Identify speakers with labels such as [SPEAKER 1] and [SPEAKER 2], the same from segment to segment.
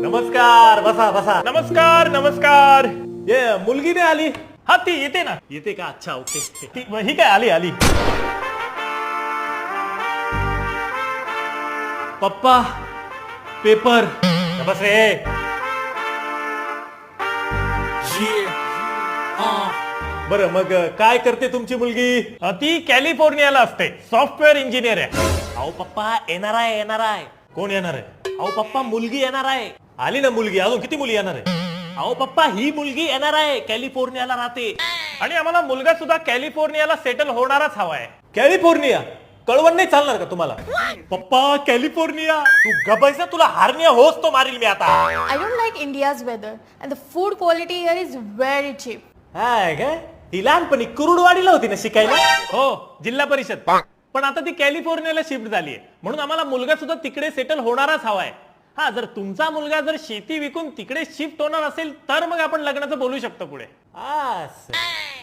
[SPEAKER 1] नमस्कार, बसा बसा.
[SPEAKER 2] नमस्कार नमस्कार.
[SPEAKER 1] ये मुलगी नाही आली?
[SPEAKER 2] हा ती येते ना.
[SPEAKER 1] येते का? अच्छा, ओके.
[SPEAKER 2] ही काय आली आली.
[SPEAKER 1] पप्पा पेपर. बस रे. बरं, मग काय करते तुमची मुलगी?
[SPEAKER 2] ती कॅलिफोर्नियाला असते, सॉफ्टवेअर इंजिनियर आहे.
[SPEAKER 1] अहो पप्पा, येणार आहे. कोण येणार आहे? अहो पप्पा, मुलगी येणार आहे. आली ना मुलगी, अजून किती मुली येणार आहे? अहो पप्पा, ही मुलगी येणार आहे, कॅलिफोर्नियाला राहते.
[SPEAKER 2] आणि आम्हाला मुलगा सुद्धा कॅलिफोर्नियाला सेटल होणारच हवाय.
[SPEAKER 1] कॅलिफोर्निया? कळवण नाही चालणार का तुम्हाला? पप्पा, कॅलिफोर्निया. तू गबायचा, तुला हार्निया होस तो मारील मी आता.
[SPEAKER 3] I don't like India's weather and the food quality here is very cheap.
[SPEAKER 1] हाय काय? ती लहानपणी कुरुडवाडीला होती ना शिकायला?
[SPEAKER 2] हो, जिल्हा परिषद. पण आता ती कॅलिफोर्नियाला शिफ्ट झालीये, म्हणून आम्हाला मुलगा सुद्धा तिकडे सेटल होणारच हवाय. हा, जर तुमचा मुलगा जर शेती विकून तिकडे शिफ्ट होणार असेल तर मग आपण लग्नाचं बोलू शकतो पुढे.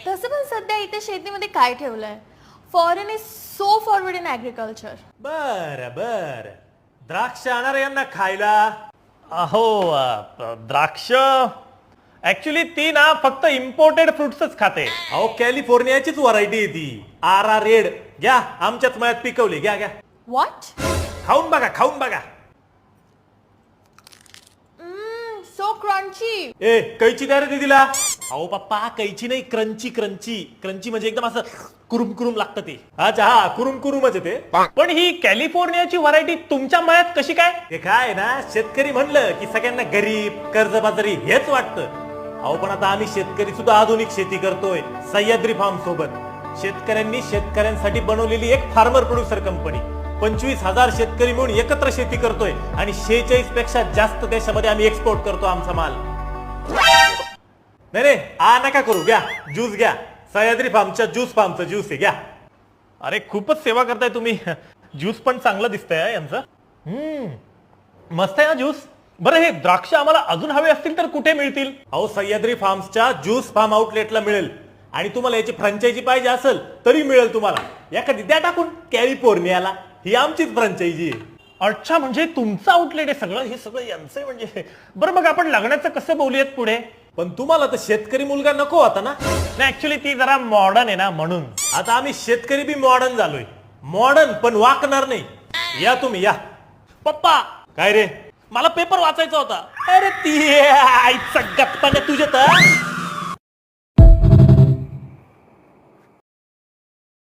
[SPEAKER 3] तसं पण सध्या इथे शेतीमध्ये काय ठेवलंय? Foreign is so forward in agriculture.
[SPEAKER 1] बर. द्राक्ष आणणार यांना खायला?
[SPEAKER 2] अहो, द्राक्ष ऍक्च्युली ती ना फक्त इम्पोर्टेड फ्रुट्सच खाते.
[SPEAKER 1] अहो, कॅलिफोर्नियाचीच व्हरायटी आहे ती. आरा रेड. घ्या, आमच्याच मळ्यात पिकवली. घ्या.
[SPEAKER 3] व्हॉट?
[SPEAKER 1] खाऊन बघा.
[SPEAKER 3] So crunchy.
[SPEAKER 1] ए, कैची द्या रे दीदीला. अहो पप्पा, कैची नाही, क्रंची. क्रंची म्हणजे एकदम असं कुरुम लागतं ते. अच्छा, हा, कुरुमच आहे ते.
[SPEAKER 2] पण ही कॅलिफोर्नियाची व्हरायटी तुमच्या मळ्यात कशी काय?
[SPEAKER 1] ते काय ना, शेतकरी म्हणलं की सगळ्यांना गरीब, कर्जबाजारी हेच वाटतं. अहो, पण आता आम्ही शेतकरी सुद्धा आधुनिक शेती करतोय सह्याद्री फार्म सोबत. शेतकऱ्यांनी शेतकऱ्यांसाठी बनवलेली एक फार्मर प्रोड्युसर कंपनी. 25,000 शेतकरी मिळून एकत्र शेती करतोय आणि 46 पेक्षा जास्त देशामध्ये आम्ही एक्सपोर्ट करतो आमचा माल. नाही, नका करू. घ्या, ज्यूस घ्या. सह्याद्री फार्मच्या फार्मचं ज्यूस आहे, घ्या.
[SPEAKER 2] अरे, खूपच सेवा करताय तुम्ही. ज्यूस पण चांगलं दिसतंय यांचं. मस्त आहे ना ज्यूस. बरं, हे द्राक्ष आम्हाला अजून हवे असतील तर कुठे मिळतील?
[SPEAKER 1] अहो, सह्याद्री फार्म्सच्या ज्यूस फार्म आउटलेटला मिळेल. आणि तुम्हाला याची फ्रँचायझी पाहिजे असेल तरी मिळेल तुम्हाला. एखादी द्या टाकून कॅलिफोर्नियाला. ही आमचीच फ्रँचायझी आहे.
[SPEAKER 2] अच्छा, म्हणजे तुमचं आउटलेट आहे सगळं? हे सगळं यांचं आहे म्हणजे. बरं, मग आपण लग्नाचं कसं बोलूयात पुढे?
[SPEAKER 1] पण तुम्हाला तर शेतकरी मुलगा नको होता ना?
[SPEAKER 2] नाही, ऍक्च्युली ती जरा मॉडर्न आहे ना, म्हणून.
[SPEAKER 1] आता आम्ही शेतकरी बी मॉडर्न झालोय. मॉडर्न पण वाकणार नाही. या तुम्ही, या.
[SPEAKER 2] पप्पा,
[SPEAKER 1] काय रे?
[SPEAKER 2] मला पेपर वाचायचा होता.
[SPEAKER 1] अरे ती आईचा गप्पा तुझ्या तर